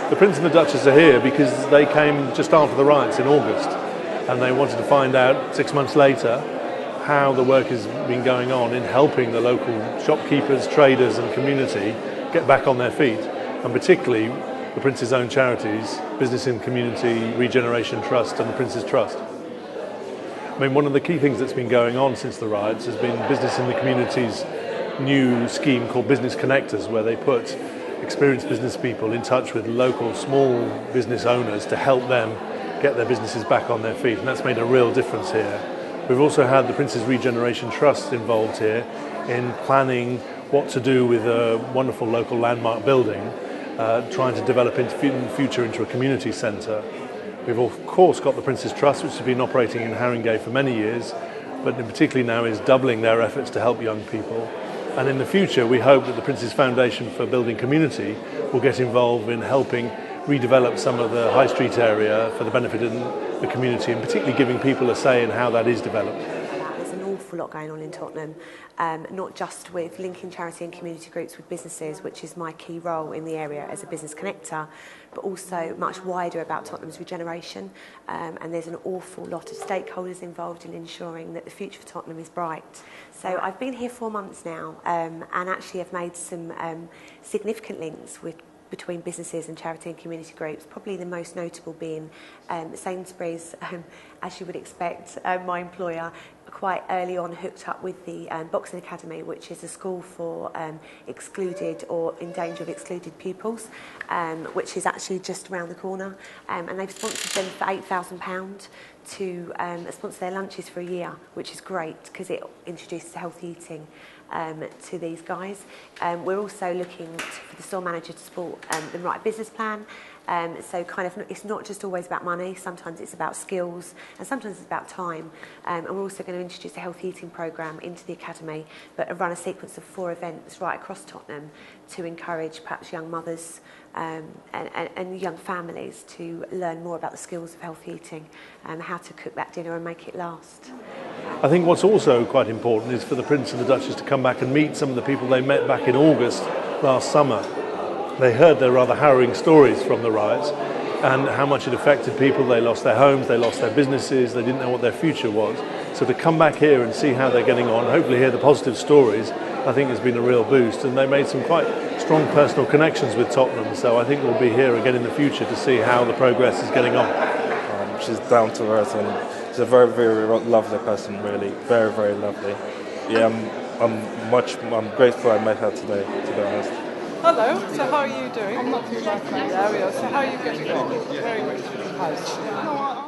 The Prince and the Duchess are here because they came just after the riots in August, and they wanted to find out 6 months later how the work has been going on in helping the local shopkeepers, traders and community get back on their feet, and particularly the Prince's own charities, Business in Community, Regeneration Trust and the Prince's Trust. I mean, one of the key things that's been going on since the riots has been Business in the Community's new scheme called Business Connectors, where they put experienced business people in touch with local small business owners to help them get their businesses back on their feet, and that's made a real difference here. We've also had the Prince's Regeneration Trust involved here in planning what to do with a wonderful local landmark building, trying to develop in the future into a community centre. We've of course got the Prince's Trust, which has been operating in Haringey for many years, but particularly now is doubling their efforts to help young people. And in the future we hope that the Prince's Foundation for Building Community will get involved in helping redevelop some of the high street area for the benefit of the community, and particularly giving people a say in how that is developed. There's an awful lot going on in Tottenham, not just with linking charity and community groups with businesses, which is my key role in the area as a business connector, but also much wider about Tottenham's regeneration, and there's an awful lot of stakeholders involved in ensuring that the future for Tottenham is bright. So I've been here 4 months now, and actually have made some significant links between businesses and charity and community groups, probably the most notable being Sainsbury's, as you would expect, my employer, quite early on hooked up with the Boxing Academy, which is a school for excluded or in danger of excluded pupils, which is actually just around the corner, and they've sponsored them for £8,000 to sponsor their lunches for a year, which is great because it introduces healthy eating to these guys. We're also looking for the store manager to support them write a business plan. So kind of, it's not just always about money, sometimes it's about skills and sometimes it's about time. And we're also going to introduce a healthy eating programme into the academy, but run a sequence of 4 events right across Tottenham to encourage perhaps young mothers and young families to learn more about the skills of healthy eating and how to cook that dinner and make it last. I think what's also quite important is for the Prince and the Duchess to come back and meet some of the people they met back in August last summer. They heard their rather harrowing stories from the riots and how much it affected people. They lost their homes, they lost their businesses, they didn't know what their future was. So to come back here and see how they're getting on, hopefully hear the positive stories, I think has been a real boost. And they made some quite strong personal connections with Tottenham, so I think we'll be here again in the future to see how the progress is getting on. She's down to earth and she's a very, very lovely person, really. Very, very lovely. Yeah, I'm grateful I met her today, to be honest. Hello, so how are you doing? I'm not too bad, thanks. There we are. So how are you getting on? Very much.